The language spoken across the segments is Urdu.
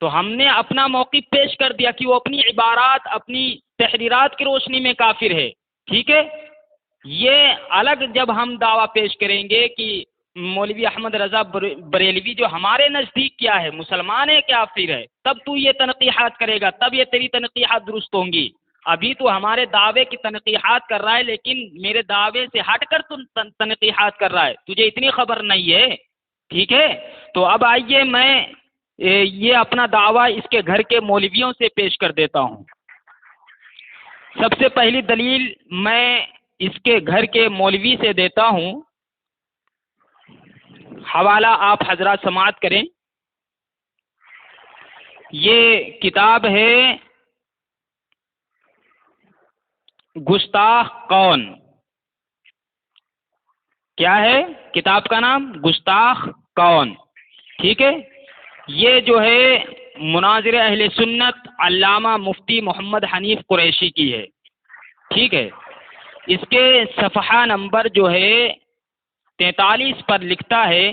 تو ہم نے اپنا موقف پیش کر دیا کہ وہ اپنی عبارات اپنی تحریرات کی روشنی میں کافر ہے، ٹھیک ہے۔ یہ الگ جب ہم دعویٰ پیش کریں گے کہ مولوی احمد رضا بریلوی جو ہمارے نزدیک کیا ہے، مسلمان ہے کافر ہے، تب تو یہ تنقیحات کرے گا، تب یہ تیری تنقیحات درست ہوں گی۔ ابھی تو ہمارے دعوے کی تنقیحات کر رہا ہے، لیکن میرے دعوے سے ہٹ کر تو تنقیحات کر رہا ہے، تجھے اتنی خبر نہیں ہے، ٹھیک ہے۔ تو اب آئیے میں یہ اپنا دعویٰ اس کے گھر کے مولویوں سے پیش کر دیتا ہوں۔ سب سے پہلی دلیل میں اس کے گھر کے مولوی سے دیتا ہوں، حوالہ آپ حضرات سماعت کریں۔ یہ کتاب ہے گستاخ کون، کیا ہے کتاب کا نام؟ گستاخ کون، ٹھیک ہے۔ یہ جو ہے مناظر اہل سنت علامہ مفتی محمد حنیف قریشی کی ہے، ٹھیک ہے۔ اس کے صفحہ نمبر جو ہے 43 پر لکھتا ہے،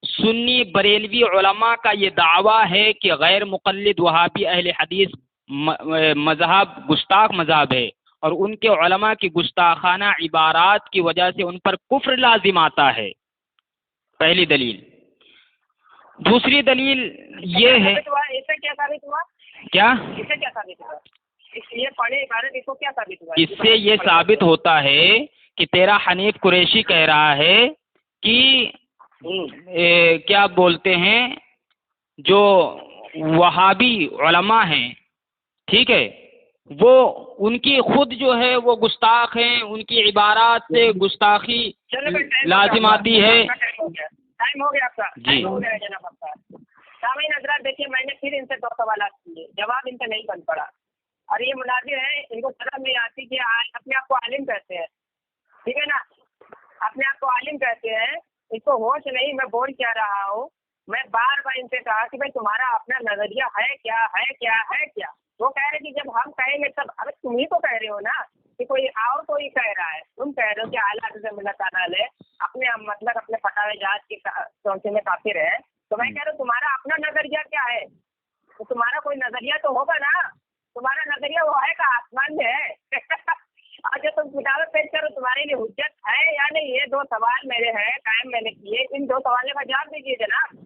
سنی بریلوی علماء کا یہ دعویٰ ہے کہ غیر مقلد وہابی اہل حدیث مذہب گستاخ مذہب ہے، اور ان کے علماء کی گستاخانہ عبارات کی وجہ سے ان پر کفر لازم آتا ہے، پہلی دلیل۔ دوسری دلیل یہ ہے، اس سے کیا ثابت ہوا؟ کیا اس سے کیا ثابت ہوا؟ یہ پڑھے عبارت اس کو کیا ثابت ہوا؟ اس سے یہ ثابت ہوتا ہے کہ تیرا حنیف قریشی کہہ رہا ہے کہ کیا بولتے ہیں، جو وہابی علماء ہیں، ٹھیک ہے، وہ ان کی خود جو ہے وہ گستاخ ہیں، ان کی عبارات سے گستاخی لازم آتی ہے۔ ٹائم ہو گیا آپ کا، جی ہو گیا جناب آپ کا۔ سامعین حضرات دیکھیے، میں نے پھر ان سے 2 سوالات کیے، جواب ان سے نہیں بن پڑا، اور یہ مناظر ہیں، ان کو سمجھ نہیں آتی کہ اپنے آپ کو عالم کہتے ہیں، ٹھیک ہے نا، اپنے آپ کو عالم کہتے ہیں، اس کو ہوش نہیں میں بول کیا رہا ہوں۔ میں بار بار ان سے کہا کہ بھائی تمہارا اپنا نظریہ ہے کیا ہے کیا ہے کیا؟ وہ کہہ رہے کہ جب ہم کہیں گے تب، ارے تم ہی تو کہہ رہے ہو نا کہ کوئی اور کوئی کہہ رہا ہے، تم کہہ رہے ہو کہ اعلیٰ حضرت اللہ تعالیٰ علیہ اپنے مطلب اپنے فتاوی جات کے سوچنے میں کافر ہے، تو میں کہہ رہا ہوں تمہارا اپنا نظریہ کیا ہے؟ تو تمہارا کوئی نظریہ تو ہوگا نا، تمہارا نظریہ وہ ہے کہ آسمان میں ہے؟ اور جو تم کتابیں پیش کرو تمہارے لیے حجت ہے یا نہیں؟ یہ 2 سوال میرے ہیں قائم میں نے کیے، ان 2 سوالوں کا جواب دیجیے جناب۔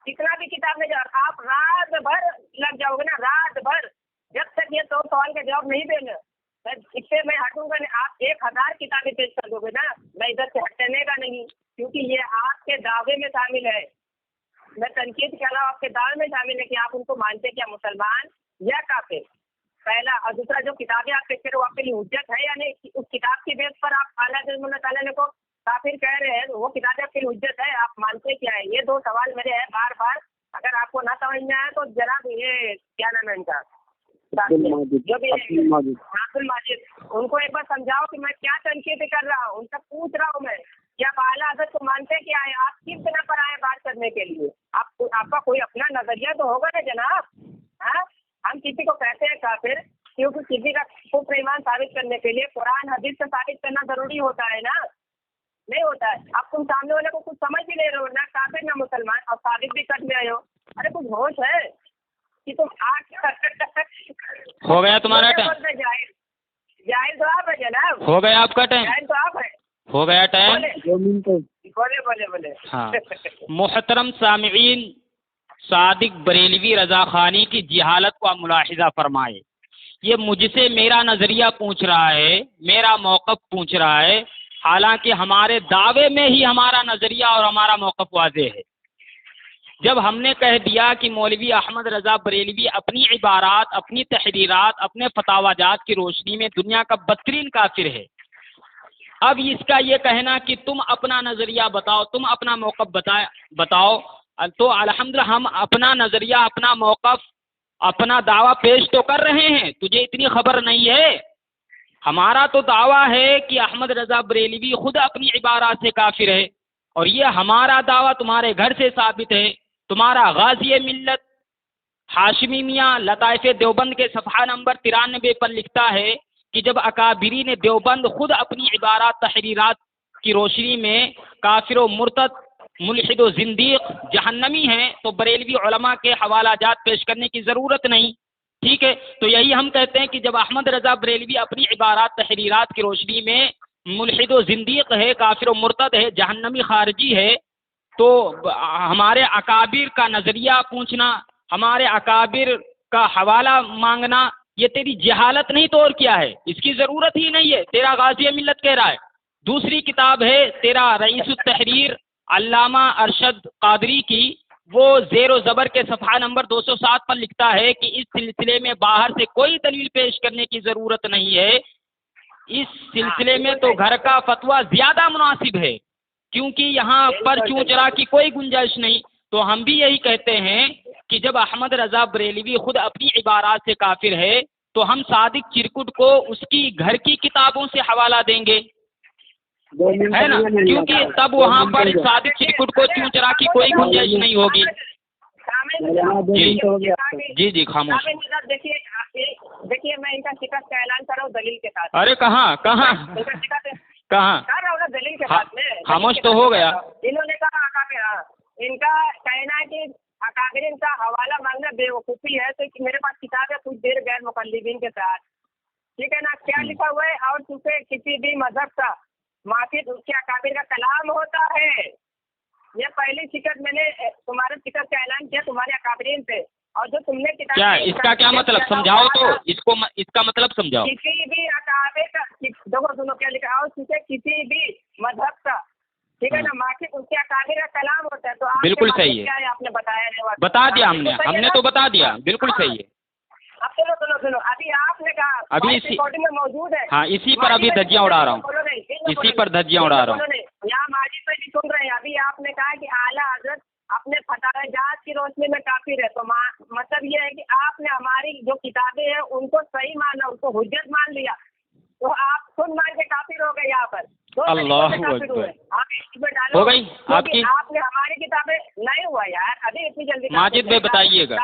کتنا بھی کتاب میں جاؤ، آپ رات بھر لگ جاؤ گے نا، رات بھر، جب تک یہ 2 سوال کا جواب نہیں دیں گے اس سے میں ہٹوں گا نہیں۔ آپ 1000 کتابیں پیش کر دو گے نا، میں ادھر سے ہٹنے کا نہیں، کیونکہ یہ آپ کے دعوے میں شامل ہے۔ میں تنقید کے علاوہ آپ کے دعوے میں شامل ہے کہ آپ ان کو مانتے کیا مسلمان یا کافر، پہلا۔ اور دوسرا، جو کتابیں آپ پیش کرے وہ آپ کے لیے حجت ہے یا نہیں؟ اس کتاب کی بیس پر آپ اعلیٰ حضرت اللہ تعالیٰ نے کو کافر کہہ رہے ہیں، وہ کتابیں آپ کے لیے حجت ہے، آپ مانتے کیا ہے؟ یہ 2 سوال میرے ہیں بار بار، اگر آپ کو نہ سمجھ میں آئے تو جناب یہ کیا نام ہے ان کا، جو بھی عبد الماجد، ان کو ایک بار سمجھاؤ کہ میں کیا تنقید کر رہا ہوں، ان سے پوچھ رہا ہوں میں کہ آپ اعلیٰ حضرت کو مانتے کیا ہے؟ آپ کس بنا پر آئے بات کرنے کے لیے؟ آپ کا کوئی اپنا نظریہ تو ہوگا نا جناب۔ ہاں، ہم کسی کو کہتے ہیں کافر کیونکہ کسی کا کفر ایمان ثابت کرنے کے لیے قرآن حدیث سے ثابت کرنا ضروری ہوتا ہے نا، نہیں ہوتا ہے؟ اب تم سامنے والے کو کچھ سمجھ بھی نہیں رہے ہو، نہ کافر نہ مسلمان، اور ثابت بھی کر لے آئے ہو۔ ارے کچھ ہوش ہے کہ تم ہو گیا تمہارا ٹائم، جاہل تو آپ ہے جناب، ہو گیا آپ کا ٹائم، جاہل تو آپ ہے، ہو گیا ٹائم۔ بولے ہاں، محترم سامعین، صادق بریلوی رضا خانی کی جہالت کو آپ ملاحظہ فرمائے۔ یہ مجھ سے میرا نظریہ پوچھ رہا ہے، میرا موقف پوچھ رہا ہے، حالانکہ ہمارے دعوے میں ہی ہمارا نظریہ اور ہمارا موقف واضح ہے۔ جب ہم نے کہہ دیا کہ مولوی احمد رضا بریلوی اپنی عبارات، اپنی تحریرات، اپنے فتاوی جات کی روشنی میں دنیا کا بدترین کافر ہے، اب اس کا یہ کہنا کہ تم اپنا نظریہ بتاؤ، تم اپنا موقف بتاؤ، تو الحمدللہ ہم اپنا نظریہ، اپنا موقف، اپنا دعویٰ پیش تو کر رہے ہیں، تجھے اتنی خبر نہیں ہے؟ ہمارا تو دعویٰ ہے کہ احمد رضا بریلوی خود اپنی عبارات سے کافر ہے، اور یہ ہمارا دعویٰ تمہارے گھر سے ثابت ہے۔ تمہارا غازی ملت ہاشمی میاں لطائف دیوبند کے صفحہ نمبر 93 پر لکھتا ہے کہ جب اکابرین دیوبند خود اپنی عبارات تحریرات کی روشنی میں کافر و مرتد ملحد و زندیق جہنمی ہیں تو بریلوی علماء کے حوالہ جات پیش کرنے کی ضرورت نہیں. ٹھیک ہے، تو یہی ہم کہتے ہیں کہ جب احمد رضا بریلوی اپنی عبارات تحریرات کی روشنی میں ملحد و زندیق ہے، کافر و مرتد ہے، جہنمی خارجی ہے، تو ہمارے اکابر کا نظریہ پوچھنا، ہمارے اکابر کا حوالہ مانگنا، یہ تیری جہالت نہیں تو اور کیا ہے؟ اس کی ضرورت ہی نہیں ہے. تیرا غازی ملت کہہ رہا ہے. دوسری کتاب ہے تیرا رئیس التحریر علامہ ارشد قادری کی، وہ زیر و زبر کے صفحہ نمبر 207 پر لکھتا ہے کہ اس سلسلے میں باہر سے کوئی دلیل پیش کرنے کی ضرورت نہیں ہے. اس سلسلے میں تو گھر کا فتویٰ زیادہ مناسب ہے، کیونکہ یہاں پر چوں چرا کی کوئی گنجائش نہیں. تو ہم بھی یہی کہتے ہیں کہ جب احمد رضا بریلوی خود اپنی عبارات سے کافر ہے تو ہم صادق چرکٹ کو اس کی گھر کی کتابوں سے حوالہ دیں گے، ہے نا، کیونکہ تب وہاں پر صادق چرکٹ کو چوں چرا کی کوئی گنجائش نہیں ہوگی. جی جی خاموش. دیکھیے میں ان کا شکست کا اعلان کر رہا ہوں دلیل کے ساتھ. ارے کہاں کہاں کہاں دلیل کے ساتھ میں خاموش تو ہو گیا. انہوں نے کہا ان کا کہنا ہے کہ اکابرین کا حوالہ مانگنا بیوقوفی ہے، تو میرے پاس کتاب ہے کچھ دیر غیر مقلدین کے ساتھ، ٹھیک ہے نا، کیا لکھا ہوا ہے، اور چونکہ کسی بھی مذہب کا معافی اس کے اکابر کا کلام ہوتا ہے. یہ پہلی شکست میں نے تمہارے شکست کا اعلان کیا تمہارے اکابرین سے، اور جو تم نے کتاب کیا اس کا کیا مطلب سمجھاؤ تو اس کا مطلب سمجھاؤ. کسی بھی اکابر کا دیکھو سنو کیا لکھا ہے، اور چونکہ کسی بھی مذہب کا، ٹھیک ہے نا، معافی اس کے اکابر کا کلام ہوتا ہے. تو بالکل صحیح ہے، آپ نے بتایا نہیں، بتا دیا ہم نے تو بتا دیا، بالکل صحیح ہے. اب سنو ابھی آپ نے کہا ابھی ریکارڈنگ میں موجود ہے. ہاں اسی پر ابھی دھجیاں اڑا رہا ہوں، اسی پر دھجیاں اڑا رہا ہوں. یہاں ماضی پہ بھی سن رہے ہیں. ابھی آپ نے کہا کہ اعلیٰ حضرت اپنے فتح جات کی روشنی میں کافر ہے، تو مطلب یہ ہے کہ آپ نے ہماری جو کتابیں ہیں ان کو صحیح مانا، ان کو حجت مان لیا، تو آپ خود مان کے کافر ہو گئے. یہاں پر اللہ ہو گئی آپ کی. آپ نے ہماری کتابیں نہیں ہوا یار، ابھی اتنی جلدی ماجد بھائی بتائیے گا.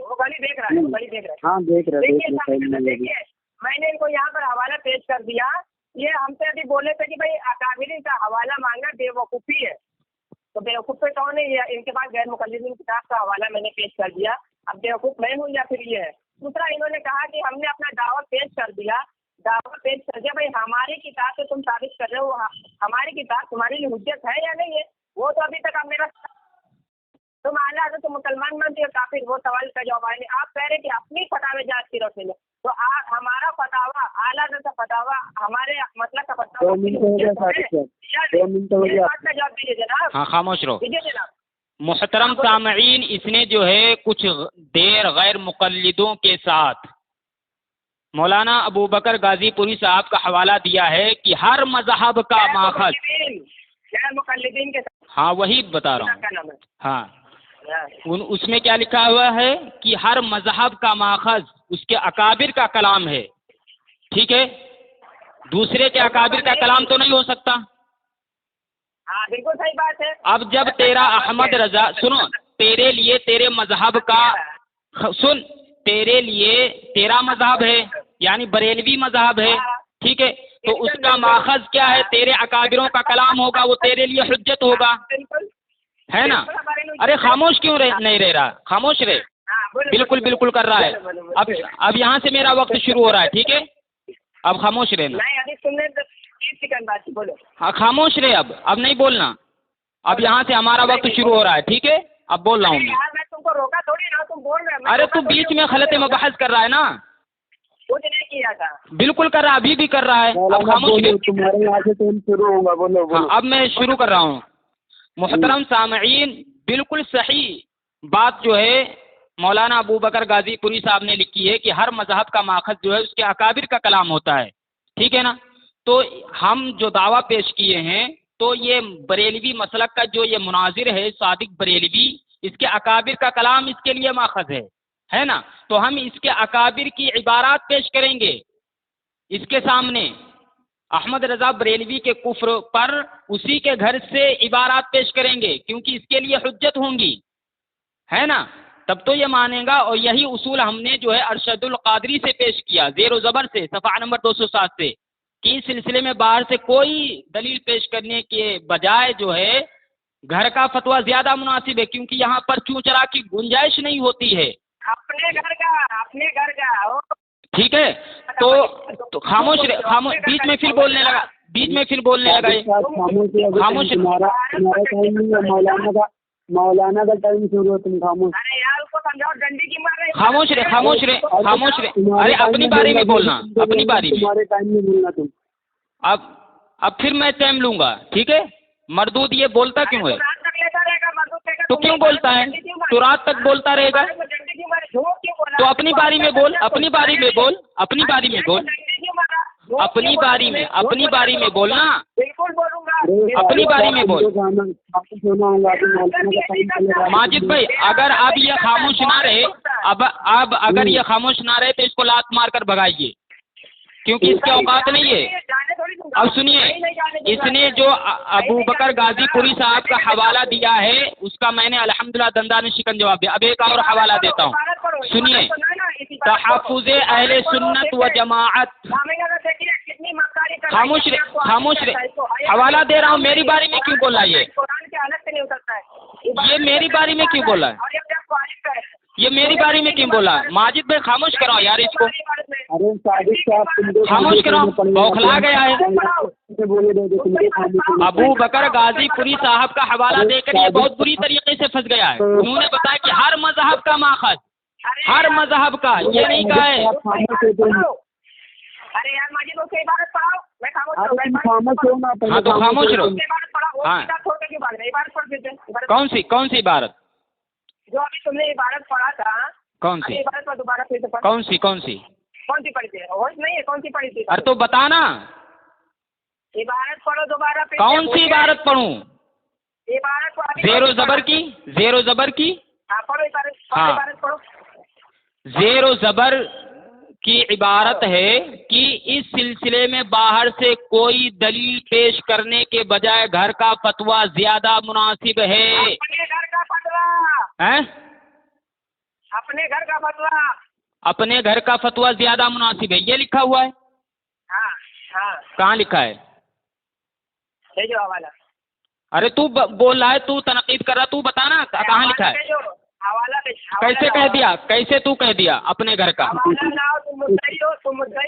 وہ گلی دیکھ رہا ہے، گلی دیکھ رہا ہے. دیکھیے میں نے ان کو یہاں پر حوالہ پیش کر دیا. یہ ہم سے ابھی بولے تھے کہ بھائی اکابرین کا حوالہ مانگنا بیوقوفی ہے، تو بیوقوف پہ کون ہے؟ ان کے پاس غیر مقلدین کتاب کا حوالہ میں نے پیش کر دیا. اب بیوقوف میں ہوں یا پھر یہ ہے؟ دوسرا انہوں نے کہا کہ ہم نے اپنا دعویٰ پیش کر دیا. بھائی ہماری کتاب سے تم ثابت کر رہے ہو، ہماری کتاب تمہارے لیے حجت ہے یا نہیں ہے؟ وہ تو ابھی تک اب میرا تم اعلیٰ حضرت تو مسلمان مانتے ہو کافر، وہ سوال کا جواب آئے نہیں. آپ کہہ رہے کہ اپنی فتاوی جات کی روشنی میں، تو ہمارا فتاوا اعلیٰ حضرت کا فتاوا ہمارے مسئلہ کا فتاوا کا جواب دیجیے جناب. ہاں خاموش رہو. دیجیے جناب. محترم سامعین، اس نے جو ہے کچھ دیر غیر مقلدوں کے ساتھ مولانا ابو بکر غازی پوری صاحب کا حوالہ دیا ہے کہ ہر مذہب کا ماخذ، غیر مقلدین کے ساتھ، ہاں وہی بتا رہا ہوں. ہاں اس میں کیا لکھا ہوا ہے کہ ہر مذہب کا ماخذ اس کے اکابر کا کلام ہے. ٹھیک ہے، دوسرے کے اکابر کا کلام تو نہیں ہو سکتا. ہاں بالکل صحیح بات ہے. اب جب تیرا احمد رضا، سنو، تیرے لیے تیرے مذہب کا، سن، تیرے لیے تیرا مذہب ہے یعنی بریلوی مذہب ہے، ٹھیک ہے، تو اس کا ماخذ کیا ہے؟ تیرے اکابروں کا کلام ہوگا، وہ تیرے لیے حجت ہوگا، ہے نا. ارے خاموش کیوں نہیں رہ رہا؟ خاموش رہے. بالکل بالکل کر رہا ہے. اب یہاں سے میرا وقت شروع ہو رہا ہے، ٹھیک ہے، اب خاموش رہنا. ہاں خاموش رہے، اب نہیں بولنا. اب یہاں سے ہمارا وقت شروع ہو رہا ہے، ٹھیک ہے، اب بول رہا ہوں میں. تم کو روکا تھوڑی نا، تم بول رہے. ارے تو بیچ میں خلط مباحث کر رہا ہے نا. کچھ نہیں کیا تھا. بالکل کر رہا ہے، ابھی بھی کر رہا ہے. اب خاموش تمہارے یہاں سے شروع ہوگا. بولو. اب میں شروع کر رہا ہوں. محترم سامعین، بالکل صحیح بات جو ہے مولانا ابو بکر غازی پوری صاحب نے لکھی ہے کہ ہر مذہب کا ماخذ جو ہے اس کے اکابر کا کلام ہوتا ہے، ٹھیک ہے نا. تو ہم جو دعویٰ پیش کیے ہیں، تو یہ بریلوی مسلک کا جو یہ مناظر ہے صادق بریلوی، اس کے اکابر کا کلام اس کے لیے ماخذ ہے نا. تو ہم اس کے اکابر کی عبارات پیش کریں گے اس کے سامنے. احمد رضا بریلوی کے کفر پر اسی کے گھر سے عبارات پیش کریں گے، کیونکہ اس کے لیے حجت ہوں گی، ہے نا. تب تو یہ مانے گا. اور یہی اصول ہم نے جو ہے ارشد القادری سے پیش کیا، زیر و زبر سے، صفحہ نمبر 207 سے، کہ اس سلسلے میں باہر سے کوئی دلیل پیش کرنے کے بجائے جو ہے گھر کا فتویٰ زیادہ مناسب ہے کیونکہ یہاں پر چوں چرا کی گنجائش نہیں ہوتی ہے. اپنے گھر کا ٹھیک ہے تو خاموش بیچ میں پھر بولنے لگا یہ. خاموش. مولانا کا ٹائم شروع ہو تم خاموش. ارے یار اس کو سمجھاؤ ڈنڈی کی مار رہے. خاموش رہے. ارے اپنی باری میں بولنا اپنی باری میں. تمہارے ٹائم میں بولنا تم. اب پھر میں ٹائم لوں گا ٹھیک ہے. مردود یہ بولتا کیوں ہے؟ تو کیوں بولتا ہے؟ تو رات تک بولتا رہے گا. تو اپنی باری میں بول اپنی باری میں بول اپنی باری میں بول اپنی باری میں بولنا. بالکل بولوں گا. اپنی باری میں بول. ماجد بھائی اگر اب یہ خاموش نہ رہے اب اگر یہ خاموش نہ رہے تو اس کو لات مار کر بھگائیے کیونکہ اس کی اوقات نہیں ہے. اب سنیے اس نے جو ابو بکر غازی پوری صاحب کا حوالہ دیا ہے اس کا میں نے الحمدللہ دندان شکن جواب دیا. اب ایک اور حوالہ دیتا ہوں سنیے. تحفظ اہل سنت و جماعت. خاموش رہے. حوالہ دے رہا ہوں. میری باری میں کیوں بول رہا ہے یہ میری باری میں کیوں بول رہا ہے یہ میری باری میں کیوں بولا؟ ماجد بھائی خاموش کراؤ یار اس کو. خاموش کراؤ بوکھلا گیا ہے. ابو بکر غازی پوری صاحب کا حوالہ دے کر یہ بہت بری طریقے سے پھنس گیا ہے. انہوں نے بتایا کہ ہر مذہب کا ماخذ ہر مذہب کا یہ نہیں کہا ہے. ارے یار ماجد اس کی عبارت پڑھاؤ. ہاں تو خاموش رہو. ہاں کون سی عبارت جو ابھی تم نے عبارت پڑھا تھا؟ کون سی عبارت پر دوبارہ پھر سے پڑھ. کون سی کون سی پڑھی تھی؟ ہوش نہیں ہے. کون سی پڑھی تھی؟ ارے تو بتانا عبارت پڑھو دوبارہ. کون سی عبارت پڑھوں؟ عبارت کو زیر و زبر کی. ہاں پڑھو عبارت. ہاں. عبارت پڑھو. زیر و زبر کی عبارت ہے کہ اس سلسلے میں باہر سے کوئی دلیل پیش کرنے کے بجائے گھر کا فتویٰ زیادہ مناسب ہے. اپنے گھر کا فتویٰ. اپنے گھر کا فتویٰ. اپنے گھر کا فتویٰ زیادہ مناسب ہے یہ لکھا ہوا ہے. ہاں. کہاں لکھا ہے؟ یہ جو حوالہ. ارے تو بول رہا ہے تو تنقید کر رہا تو بتانا کہاں لکھا ہے. حوالہ کیسے کہہ دیا اپنے گھر کا؟ تم مدعی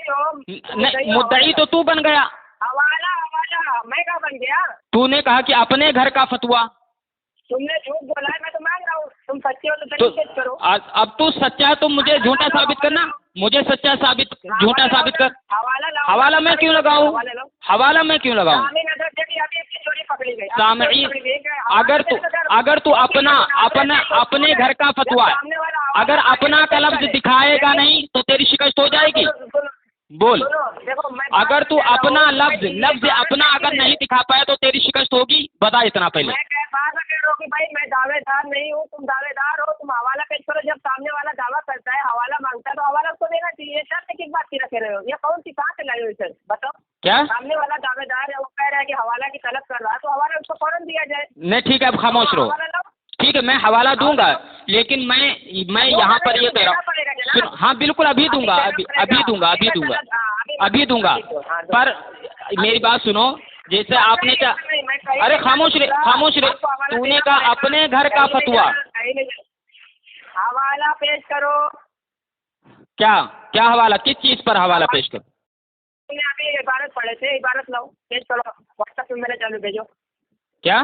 ہو. مدعی تو بن گیا. حوالہ میں کہاں بن گیا؟ تو نے کہا کہ اپنے گھر کا فتویٰ. تم نے جھوٹ بولا ہے. میں تو مان رہا ہوں. تم سچے ہو تو دلیل پیش کرو. اب تو سچا ہے تو مجھے جھوٹا ثابت کرنا. مجھے سچا جھوٹا ثابت کر. حوالہ میں کیوں لگاؤں؟ سامعین اگر تو اپنے گھر کا فتویٰ اگر اپنا کا لفظ دکھائے گا نہیں تو تیری شکست ہو جائے گی. بول. اگر تو اپنا لفظ اپنا اگر نہیں دکھا پایا تو تیری شکست ہوگی. بتا اتنا پہلے. بھائی میں دعوے دار نہیں ہوں. تم دعوے دار ہو. تم حوالہ پیش کرو. جب سامنے والا دعویٰ کرتا ہے حوالہ مانگتا ہے تو حوالہ اس کو دینا چاہیے. شرط کس بات کی رکھے رہے ہو؟ یہ کون سی کہاں سے لائی ہوئی سر بتاؤ. کیا سامنے والا دعوے دار ہے وہ کہہ رہا ہے کہ حوالہ کی طلب کر رہا ہے تو حوالہ اس کو فوراً دیا جائے. نہیں ٹھیک ہے اب خاموش رہو. ٹھیک ہے میں حوالہ دوں گا لیکن میں یہاں پر یہ کہہ رہا ہوں. ہاں بالکل ابھی دوں گا پر میری بات سنو. جیسے آپ نے کیا ارے خاموش رہے. تو نے کہا اپنے گھر کا فتویٰ. حوالہ پیش کرو. کیا حوالہ کس چیز پر حوالہ پیش کرو؟ تم نے ابھی عبارت پڑھے تھے. عبارت لاؤ پیش کرو. واٹس ایپ پہ میرے چالو بھیجو. کیا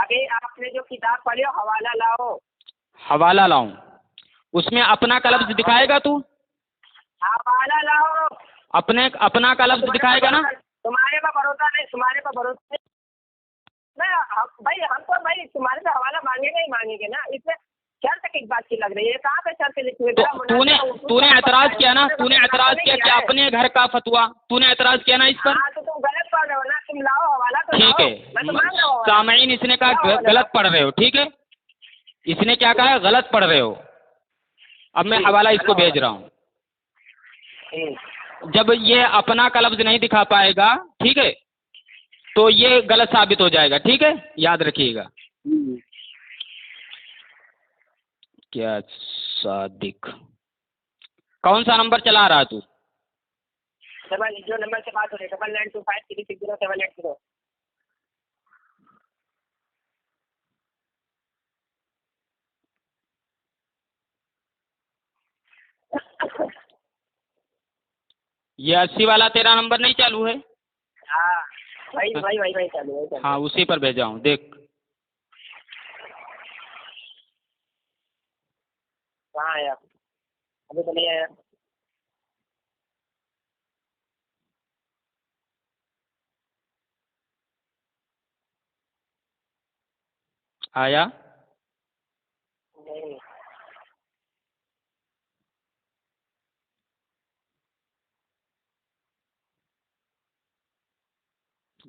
ابھی آپ نے جو کتاب پڑھی ہو حوالہ لاؤ. حوالہ لاؤں اس میں اپنا کا لفظ دکھائے گا تو؟ حوالہ لاؤ. اپنا کا لفظ دکھائے گا نا؟ تمہارے پہ بھروسہ نہیں. بھائی ہم کو بھائی تمہارے سے حوالہ مانگیں گے نا. اس میں شرط کس بات کی لگ رہی ہے؟ کہاں پہ شرط لکھی ہوئی؟ تو نے اعتراض کیا نا. تو نے اعتراض کیا کہ اپنے گھر کا فتویٰ. تو نے اعتراض کیا نا اس پر. تو تم غلط پڑھ رہے ہو نا. تم لاؤ حوالہ تو ٹھیک ہے سامعین اس نے کہا غلط پڑھ رہے ہو. ٹھیک ہے اس نے کیا کہا غلط پڑھ رہے ہو. اب میں حوالہ اس کو بھیج رہا ہوں. جب یہ اپنا کا لفظ نہیں دکھا پائے گا ٹھیک ہے تو یہ غلط ثابت ہو جائے گا. ٹھیک ہے یاد رکھیے گا. کیا صادق کون سا نمبر چلا رہا تو؟ جو نمبر سے بات ہو رہی ہے 9925360780. یہ 80 والا تیرا نمبر نہیں چالو ہے؟ ہاں وہی چالو ہے. ہاں اسی پر بھیجا ہوں دیکھ. کہاں آیا؟ ابھی تو نہیں آیا. آیا؟ نہیں.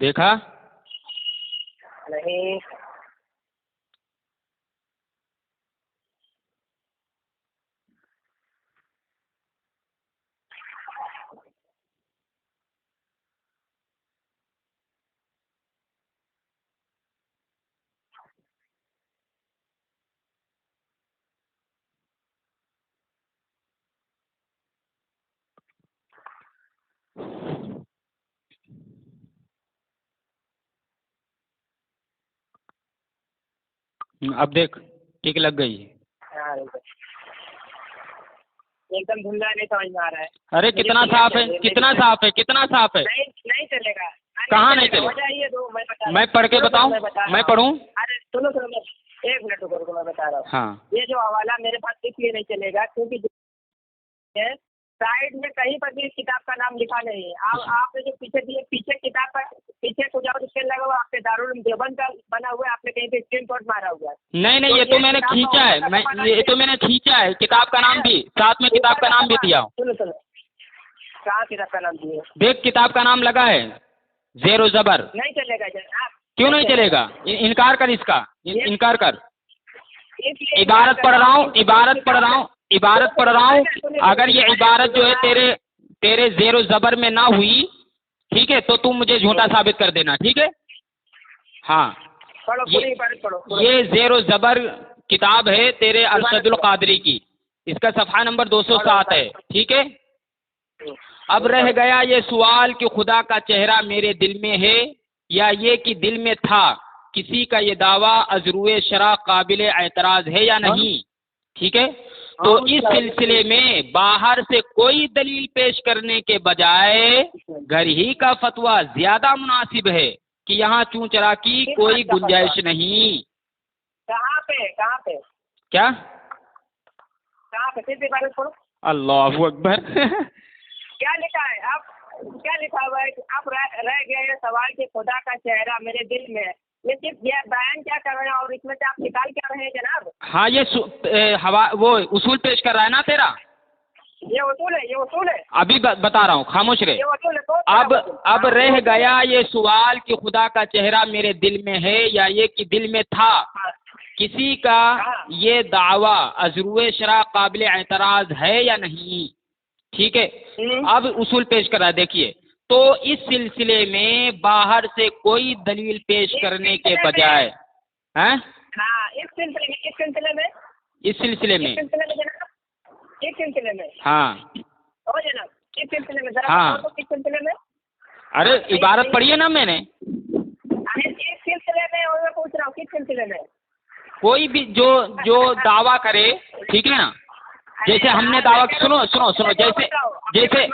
دیکھا؟ نہیں. اب دیکھ ٹک لگ گئی. ہاں ایک دم دھندلا نہیں سمجھ میں آ رہا ہے. ارے کتنا صاف ہے، کتنا صاف ہے، کتنا صاف ہے. نہیں چلے گا. کہاں نہیں چلے گا؟ میں پڑھ کے بتاؤں؟ میں پڑھوں؟ ارے سنو ایک منٹ رکو میں بتا رہا ہوں. ہاں یہ جو حوالہ میرے پاس اس لیے نہیں چلے گا کیونکہ سائڈ میں کہیں پر بھی اس کتاب کا نام لکھا نہیں ہے. آپ نے جو پیچھے دیے پیچھے کتاب پر پیچھے کو جاؤ اس کے لگا ہوا آپ کے دارالعلوم دیوبند کا بنا ہوا ہے. آپ نے کہیں پہ اسکرین شاٹ مارا ہوا ہے. نہیں یہ تو میں نے کھینچا ہے. یہ تو میں نے کھینچا ہے. کتاب کا نام بھی ساتھ میں کتاب کا نام بھی دیا ہوں. سنو کہاں کتاب کا نام دیے؟ دیکھ کتاب کا نام لگا ہے زیر و زبر. نہیں چلے گا جناب. کیوں نہیں چلے گا؟ انکار کر اس کا، انکار کر. عبارت پڑھ رہا ہوں. اگر یہ عبارت جو ہے تیرے زیر و زبر میں نہ ہوئی ٹھیک ہے تو تم مجھے جھوٹا ثابت کر دینا. ٹھیک ہے؟ ہاں یہ زیر و زبر کتاب ہے تیرے ارشد القادری کی. اس کا صفحہ نمبر 207 ہے. ٹھیک ہے؟ اب رہ گیا یہ سوال کہ خدا کا چہرہ میرے دل میں ہے یا یہ کہ دل میں تھا. کسی کا یہ دعویٰ از روئے شرع قابل اعتراض ہے یا نہیں. ٹھیک ہے؟ تو اس سلسلے میں باہر سے کوئی دلیل پیش کرنے کے بجائے گھر ہی کا فتویٰ زیادہ مناسب ہے کہ یہاں چوں چرا کی کوئی گنجائش نہیں. کہاں پہ کیا؟ کہاں پہ پھر عبارت پڑھو. اللہ اکبر. کیا لکھا ہے؟ آپ کیا لکھا ہوا ہے کہ اب رہ گیا یہ سوال کہ خدا کا چہرہ میرے دل میں ہے. یہ صرف یہ بیان کیا کر رہے ہیں اور اس میں سے آپ نکال کیا رہے ہیں جناب؟ ہاں یہ وہ اصول پیش کر رہا ہے نا تیرا. یہ اصول ہے. ابھی بتا رہا ہوں، خاموش رہے. یہ اصول ہے. اب رہ گیا یہ سوال کہ خدا کا چہرہ میرے دل میں ہے یا یہ کہ دل میں تھا. کسی کا یہ دعویٰ از روئے شرع قابل اعتراض ہے یا نہیں. ٹھیک ہے؟ اب اصول پیش کر رہا ہے. دیکھیے تو اس سلسلے میں باہر سے کوئی دلیل پیش کرنے کے بجائے اس سلسلے میں ہاں جناب اس سلسلے میں ہاں کس سلسلے میں؟ ارے عبارت پڑھی ہے نا میں نے. اس سلسلے میں اور میں پوچھ رہا ہوں کس سلسلے میں؟ کوئی بھی جو دعویٰ کرے ٹھیک ہے نا. جیسے ہم نے دعویٰ سنو جیسے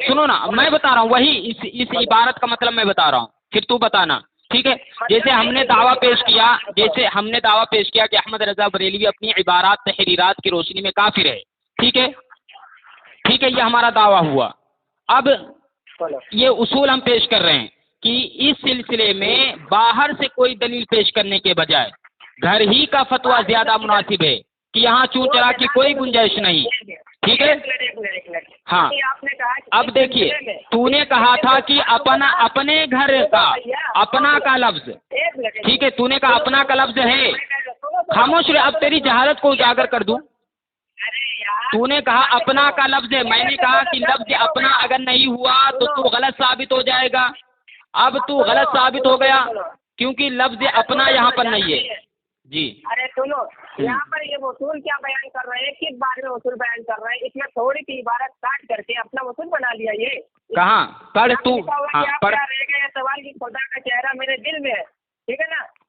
سنو نا میں بتا رہا ہوں وہی اس عبارت کا مطلب میں بتا رہا ہوں پھر تو بتانا. ٹھیک ہے؟ جیسے ہم نے دعویٰ پیش کیا کہ احمد رضا بریلوی اپنی عبارات تحریرات کی روشنی میں کافر ہے. ٹھیک ہے یہ ہمارا دعویٰ ہوا. اب یہ اصول ہم پیش کر رہے ہیں کہ اس سلسلے میں باہر سے کوئی دلیل پیش کرنے کے بجائے گھر ہی کا فتویٰ زیادہ مناسب ہے کہ یہاں چون چرا کی کوئی گنجائش نہیں. ٹھیک ہے؟ ہاں اب دیکھیے تو نے کہا تھا کہ اپنے گھر کا اپنا کا لفظ ٹھیک ہے تو نے کہا اپنا کا لفظ ہے. خاموش رہے. اب تیری جہالت کو اجاگر کر دوں. تو نے کہا اپنا کا لفظ ہے. میں نے کہا کہ لفظ اپنا اگر نہیں ہوا تو غلط ثابت ہو جائے گا. اب تو غلط ثابت ہو گیا کیونکہ لفظ اپنا یہاں پر نہیں ہے. جی ارے سنو یہاں پر یہ اصول کیا بیان کر رہے ہیں؟ کس بارے میں اصول بیان کر رہے ہیں؟ اس میں تھوڑی سی عبارت کاٹ کر کے اپنا اصول بنا لیا. یہ کہاں پڑھ تو پڑھ رہ گیا سوال کی خدا کا چہرہ میرے دل میں ہے. ٹھیک ہے نا؟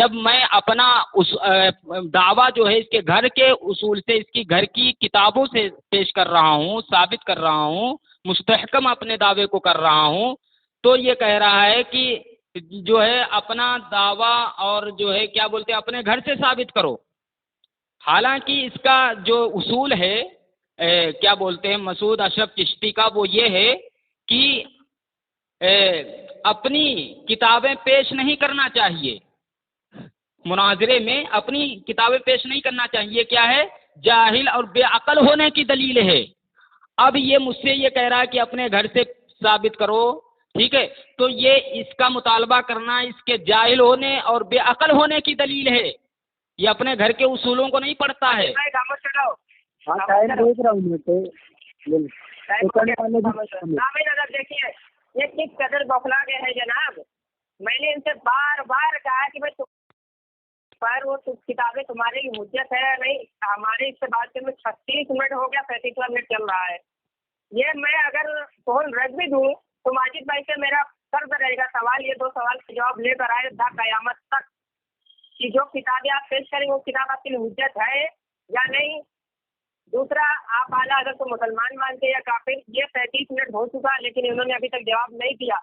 جب میں اپنا دعویٰ جو ہے اس کے گھر کے اصول سے، اس کی گھر کی کتابوں سے پیش کر رہا ہوں، ثابت کر رہا ہوں، مستحکم اپنے دعوے کو کر رہا ہوں، تو یہ کہہ رہا ہے کہ جو ہے اپنا دعویٰ اور جو ہے کیا بولتے ہیں اپنے گھر سے ثابت کرو. حالانکہ اس کا جو اصول ہے کیا بولتے ہیں مسعود اشرف چشتی کا، وہ یہ ہے کہ اپنی کتابیں پیش نہیں کرنا چاہیے، مناظرے میں اپنی کتابیں پیش نہیں کرنا چاہیے. کیا ہے؟ جاہل اور بے عقل ہونے کی دلیل ہے. اب یہ مجھ سے یہ کہہ رہا ہے کہ اپنے گھر سے ثابت کرو، ٹھیک ہے، تو یہ اس کا مطالبہ کرنا اس کے جاہل ہونے اور بے عقل ہونے کی دلیل ہے. یہ اپنے گھر کے اصولوں کو نہیں پڑھتا ہے. دیکھیے یہ کس قدر بوکھلا گئے ہیں جناب. میں نے ان سے بار بار کہا کہ بھائی پر وہ کتابیں تمہارے لیے حجت ہے نہیں. ہمارے اس سے بات کرنے میں 36 منٹ ہو گیا، 35واں منٹ چل رہا ہے. یہ میں اگر فون رکھ بھی دوں تو ماجد بھائی سے میرا فرض رہے گا سوال، یہ 2 سوال کے جواب لے کر آئے تھا قیامت تک کہ جو کتابیں آپ پیش کریں وہ کتاب آپ کے لیے حجت ہے یا نہیں. دوسرا، آپ اعلیٰ حضرت کو مسلمان مانتے یا کافر. یہ 35 منٹ ہو چکا لیکن انہوں نے ابھی تک جواب نہیں دیا.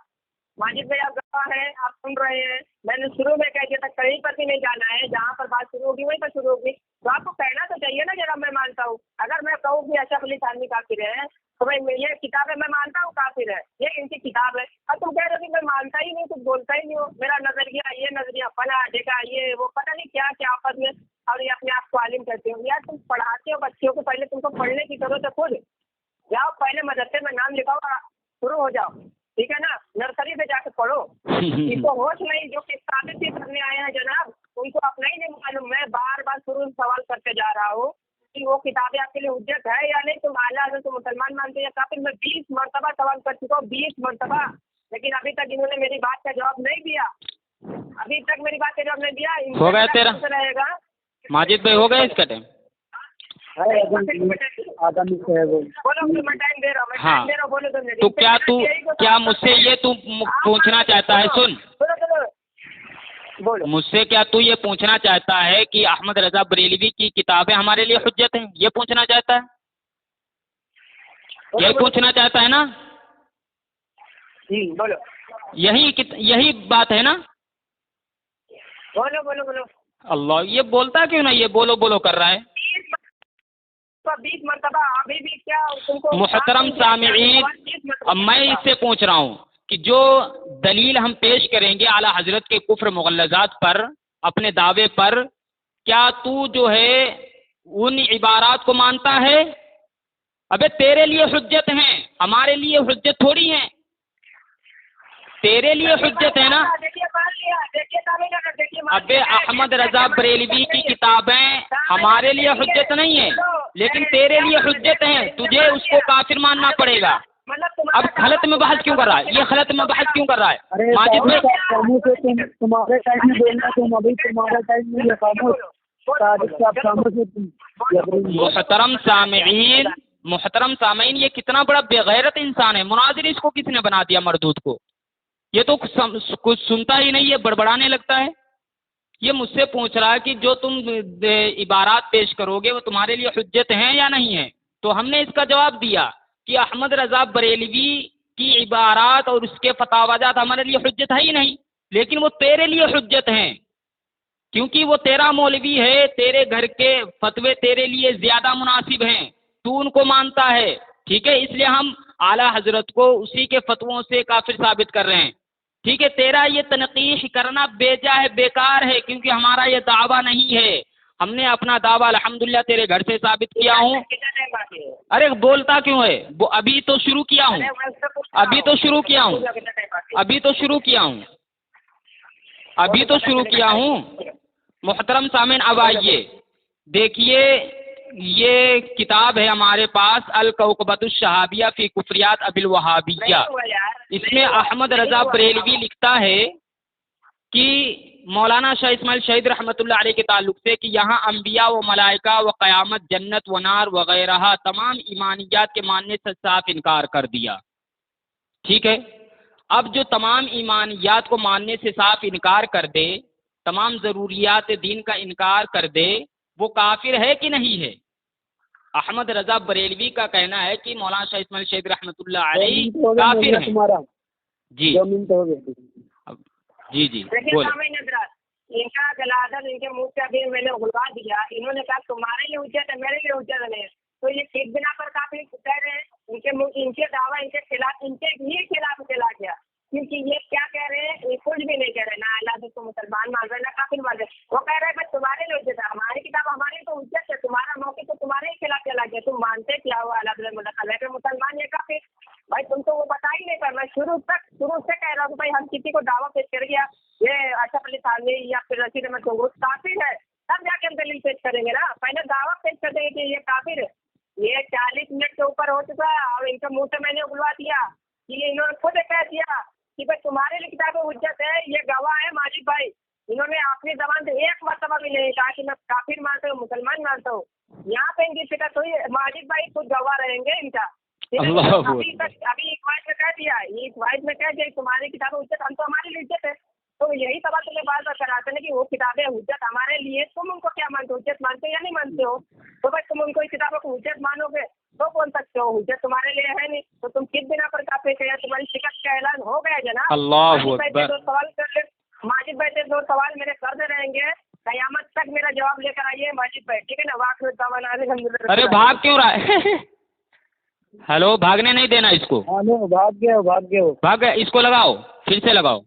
ماجد بھائی آپ گواہ ہیں، آپ سن رہے ہیں. میں نے شروع میں کہہ دیا تھا کہیں پر بھی نہیں جانا ہے، جہاں پر بات شروع ہوگی وہیں پر شروع ہوگی. تو آپ کو کہنا تو چاہیے نا جناب میں مانتا ہوں. اگر میں کہوں کہ اشرف علی تھانوی کافر ہے تو بھائی یہ کتاب ہے میں مانتا ہوں کافر ہے، یہ ان کی کتاب ہے. اب تم کہہ رہے ہو کہ میں مانتا ہی نہیں، کچھ بولتا ہی نہیں ہو، میرا نظریہ یہ نظریہ فلاں دیکھا یہ وہ پتہ نہیں کیا کیا آپس میں، اور یہ اپنے آپ کو عالم کہتے ہو. یار تم پڑھاتے ہو بچوں کو، پہلے تم کو پڑھنے کی ضرورت ہے. خود جاؤ پہلے مدرسے میں نام لکھاؤ، شروع ہو جاؤ، ٹھیک ہے نا. نرسری سے جا کے پڑھو. ان کو ہوش نہیں، جو ثابت ہی کرنے آئے ہیں جناب ان کو اپنا ہی نہیں معلوم. میں بار بار شروع سوال کرتے جا رہا ہوں کہ وہ کتابیں آپ کے لیے حجت ہے یا نہیں. تم اعلیٰ حضرت کو مسلمان مانتے یا کافر. میں 20 مرتبہ سوال کر چکا ہوں، 20 مرتبہ، لیکن ابھی تک انہوں نے میری بات کا جواب نہیں دیا. ابھی تک میری بات کا جواب نہیں دیا. ہو گیا تیرا رہے گا ماجد بھائی، ہو گیا اس کا ٹائم. ہاں تو کیا مجھ سے یہ تو پوچھنا چاہتا ہے، سن مجھ سے کیا تو یہ پوچھنا چاہتا ہے کہ احمد رضا بریلوی کی کتابیں ہمارے لیے حجت ہیں؟ یہ پوچھنا چاہتا ہے؟ یہی پوچھنا چاہتا ہے نا؟ یہی بات ہے نا؟ بولو. اللہ، یہ بولتا کیوں نا، یہ بولو بولو کر رہا ہے. 20 مرتبہ ابھی بھی کیا تم کو. محترم سامعین، اب میں اس سے پوچھ رہا ہوں کہ جو دلیل ہم پیش کریں گے اعلیٰ حضرت کے کفر مغلظات پر، اپنے دعوے پر، کیا تو جو ہے ان عبارات کو مانتا ہے؟ ابے تیرے لیے حجت ہیں، ہمارے لیے حجت تھوڑی ہیں. تیرے لیے حجت ہے نا. ابے احمد رضا بریلوی کی کتابیں ہمارے لیے حجت نہیں ہیں لیکن تیرے لیے حجت ہیں. تجھے اس کو کافر ماننا پڑے گا. اب خلط میں بحث کیوں کر رہا ہے؟ یہ خلط میں بحث کیوں کر رہا ہے ماجد بھائی؟ تمہارے ٹائم میں بولنا، تم ابھی تمہارا ٹائم نہیں ہے. محترم سامعین، یہ کتنا بڑا بےغیرت انسان ہے. مناظر اس کو کس نے بنا دیا مردود کو؟ یہ تو کچھ سنتا ہی نہیں ہے، بڑبڑانے لگتا ہے. یہ مجھ سے پوچھ رہا ہے کہ جو تم عبارات پیش کرو گے وہ تمہارے لیے حجت ہیں یا نہیں ہیں. تو ہم نے اس کا جواب دیا کہ احمد رضا بریلوی کی عبارات اور اس کے فتاوی جات ہمارے لیے حجت ہے ہی نہیں، لیکن وہ تیرے لیے حجت ہیں کیونکہ وہ تیرا مولوی ہے. تیرے گھر کے فتوے تیرے لیے زیادہ مناسب ہیں، تو ان کو مانتا ہے، ٹھیک ہے. اس لیے ہم اعلیٰ حضرت کو اسی کے فتووں سے کافر ثابت کر رہے ہیں، ٹھیک ہے. تیرا یہ تنقیح کرنا بیجا ہے، بیکار ہے، کیونکہ ہمارا یہ دعویٰ نہیں ہے. ہم نے اپنا دعویٰ الحمدللہ تیرے گھر سے ثابت کیا ہوں. ارے بولتا کیوں ہے؟ ابھی تو شروع کیا ہوں. محترم سامعین، اب آئیے دیکھیے، یہ کتاب ہے ہمارے پاس الکوکبۃ الشہابیہ فی کفریات ابی الوہابیہ. اس میں احمد رضا بریلوی لکھتا ہے کہ مولانا شاہ اسماعیل شہید رحمۃ اللہ علیہ کے تعلق سے کہ یہاں انبیاء و ملائکہ و قیامت، جنت و نار وغیرہ تمام ایمانیات کے ماننے سے صاف انکار کر دیا. ٹھیک ہے. اب جو تمام ایمانیات کو ماننے سے صاف انکار کر دے، تمام ضروریات دین کا انکار کر دے وہ کافر ہے کہ نہیں ہے؟ احمد رضا بریلوی کا کہنا ہے کہ مولانا شاہ اسماعیل شہید رحمۃ اللہ علیہ کافر ہیں. جی جی جی بولے. ان کا گلادن ان کے منہ سے ابھی میں نے اگلوا دیا. انہوں نے کہا تمہارے لیے حجت ہے میرے لیے حجت نہیں. تو یہ کس بنا پر کافی کہہ رہے ہیں؟ ان کے دعویٰ ان کے خلاف ان کے ہی خلاف چلا گیا. کیونکہ یہ کیا کہہ رہے ہیں؟ یہ کچھ بھی نہیں کہہ رہے. نہ اللہ کو مسلمان مان رہے نہ کافر مان رہے. وہ کہہ رہے ہیں بس تمہارے لیے حجت ہے. ہماری کتاب ہماری تو حجت ہے. تمہارا موقع تو تمہارے ہی خلاف چلا گیا. تم مانتے کیا ہوا؟ اللہ کے مسلمان یہ کافر. بھائی تم تو وہ بتا ہی نہیں کر. میں شروع سے کہہ رہا ہوں بھائی ہم کسی کو دعویٰ پیش کر گیا یہ اشرف علی تھانوی یا پھر رشید احمد گنگوہی کافر ہے تب جا کے ہم دلیل پیش کریں گے نا. پہلے دعویٰ پیش کر دیں گے کہ یہ کافر ہے. یہ 40 منٹ کے اوپر ہو چکا ہے اور ان کے منہ سے میں نے اگلوا دیا کہ انہوں نے خود کہہ دیا کہ بھائی تمہارے لیے کتاب حجت ہے. یہ گواہ ہے ماجد بھائی. انہوں نے اپنی زبان سے ایک مرتبہ بھی نہیں کہا کہ میں کافر مانتا ہوں مسلمان مانتا ہوں. یہاں پہ ان کی شکایت ہوئی. ماجد بھائی خود گواہ رہیں گے ان کا. ابھی ایک واحد میں کہہ دیا ایک واحد میں کہہ دیا تمہاری کتاب حجت ہم تو ہماری لیے حجت ہے. تو یہی سوال تمہیں بار بار کراتے ہیں کہ وہ کتابیں حجت ہمارے لیے تم ان کو کیا مانتے ہو؟ حجت مانتے یا نہیں مانتے ہو؟ تو بھائی تم ان کو کتابوں کو حجت مانو گے تو بول سکتے ہو. حجت تمہارے لیے ہے نہیں تو تم کس بنا پر کافی کہہ تمہاری شکست کا اعلان ہو گیا جناب. اللہ اکبر. سوال کر لیں ماجد بھائی سے 2 سوال میرے کرتے رہیں گے قیامت تک میرا جواب لے کر آئیے ماجد بھائی ٹھیک ہے نا. واقع ارے بھاگ کیوں رہا ہے؟ ہلو بھاگنے نہیں دینا اس کو. بھاگ گیا بھاگ گیا. اس کو لگاؤ پھر سے لگاؤ.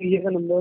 یہ کا number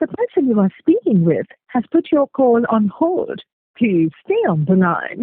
The person you are speaking with has put your call on hold. Please stay on the line.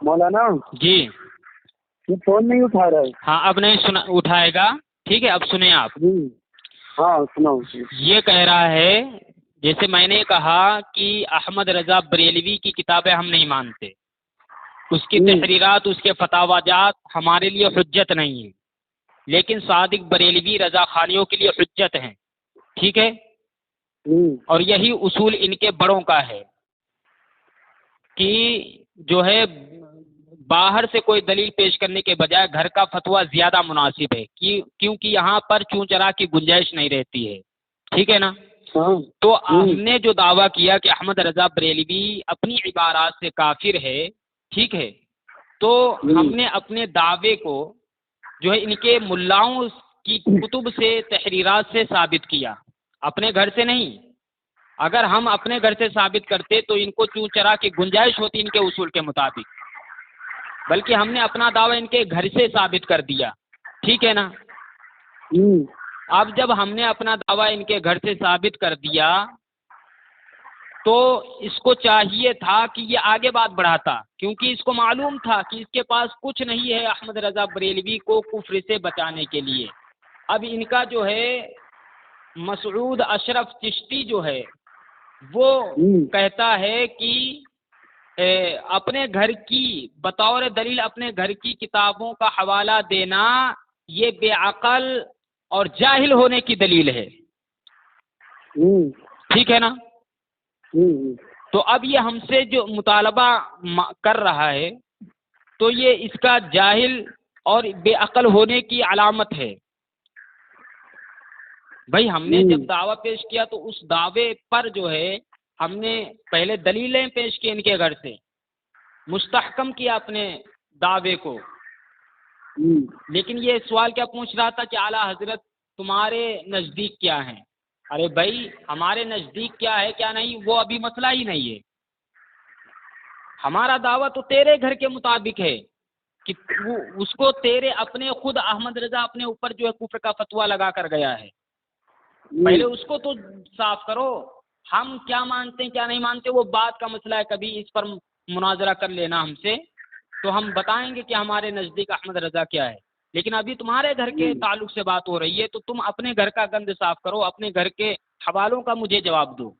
مولانا جی یہ فون نہیں اٹھا رہا ہے. ہاں اب نہیں سنا اٹھائے گا. ٹھیک ہے اب سنیں آپ. ہاں سناؤ. یہ کہہ رہا ہے جیسے میں نے کہا کہ احمد رضا بریلوی کی کتابیں ہم نہیں مانتے. اس کی تحریرات اس کے فتاوی جات ہمارے لیے حجت نہیں ہیں لیکن صادق بریلوی رضا خانیوں کے لیے حجت ہیں. ٹھیک ہے. اور یہی اصول ان کے بڑوں کا ہے کہ جو ہے باہر سے کوئی دلیل پیش کرنے کے بجائے گھر کا فتویٰ زیادہ مناسب ہے کیونکہ یہاں پر چون چرا کی گنجائش نہیں رہتی ہے. ٹھیک ہے نا. تو ہم نے جو دعویٰ کیا کہ احمد رضا بریلوی اپنی عبارات سے کافر ہے ٹھیک ہے تو ہم نے اپنے دعوے کو جو ہے ان کے ملاؤں کی کتب سے تحریرات سے ثابت کیا اپنے گھر سے نہیں. اگر ہم اپنے گھر سے ثابت کرتے تو ان کو چون چرا کی گنجائش ہوتی ان کے اصول کے مطابق بلکہ ہم نے اپنا دعویٰ ان کے گھر سے ثابت کر دیا. ٹھیک ہے نا. اب جب ہم نے اپنا دعویٰ ان کے گھر سے ثابت کر دیا تو اس کو چاہیے تھا کہ یہ آگے بات بڑھاتا کیونکہ اس کو معلوم تھا کہ اس کے پاس کچھ نہیں ہے احمد رضا بریلوی کو کفر سے بچانے کے لیے. اب ان کا جو ہے مسعود اشرف چشتی جو ہے وہ کہتا ہے کہ اپنے گھر کی بطور دلیل اپنے گھر کی کتابوں کا حوالہ دینا یہ بے عقل اور جاہل ہونے کی دلیل ہے. ٹھیک ہے نا؟ تو اب یہ ہم سے جو مطالبہ کر رہا ہے تو یہ اس کا جاہل اور بے عقل ہونے کی علامت ہے. بھائی ہم نے جب دعویٰ پیش کیا تو اس دعوے پر جو ہے ہم نے پہلے دلیلیں پیش کی ان کے گھر سے، مستحکم کیا اپنے دعوے کو. لیکن یہ سوال کیا پوچھ رہا تھا کہ اعلیٰ حضرت تمہارے نزدیک کیا ہیں؟ ارے بھائی ہمارے نزدیک کیا ہے کیا نہیں وہ ابھی مسئلہ ہی نہیں ہے. ہمارا دعویٰ تو تیرے گھر کے مطابق ہے کہ اس کو تیرے اپنے خود احمد رضا اپنے اوپر جو ہے کفر کا فتویٰ لگا کر گیا ہے. پہلے اس کو تو صاف کرو. ہم کیا مانتے ہیں کیا نہیں مانتے وہ بات کا مسئلہ ہے، کبھی اس پر مناظرہ کر لینا ہم سے تو ہم بتائیں گے کہ ہمارے نزدیک احمد رضا کیا ہے. لیکن ابھی تمہارے گھر کے تعلق سے بات ہو رہی ہے تو تم اپنے گھر کا گند صاف کرو، اپنے گھر کے حوالوں کا مجھے جواب دو.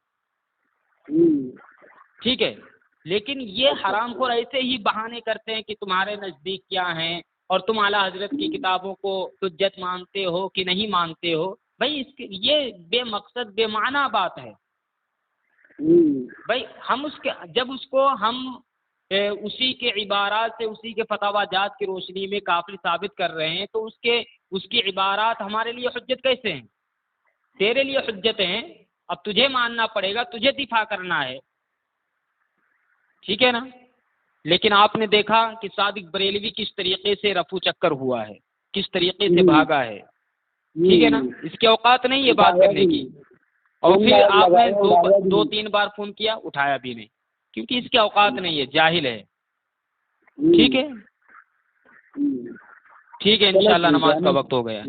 ٹھیک ہے؟ لیکن یہ حرام خور ایسے ہی بہانے کرتے ہیں کہ تمہارے نزدیک کیا ہیں اور تم اعلیٰ حضرت کی کتابوں کو حجت مانتے ہو کہ نہیں مانتے ہو. بھائی یہ بے مقصد بے معنی بات ہے. بھائی ہم جب اس کو ہم اسی کے عبارات سے اسی کے فتاوی جات کی روشنی میں کافر ثابت کر رہے ہیں تو اس کی عبارات ہمارے لیے حجت کیسے ہیں؟ تیرے لیے حجت ہیں. اب تجھے ماننا پڑے گا، تجھے دفاع کرنا ہے. ٹھیک ہے نا؟ لیکن آپ نے دیکھا کہ صادق بریلوی کس طریقے سے رفو چکر ہوا ہے، کس طریقے سے بھاگا ہے. ٹھیک ہے نا؟ اس کی اوقات نہیں ہے بات کرنے کی. اور پھر آپ نے دو تین بار فون کیا اٹھایا بھی نہیں، کیونکہ اس کی اوقات نہیں ہے، جاہل ہے. ٹھیک ہے؟ ٹھیک ہے، انشاءاللہ نماز کا وقت ہو گیا.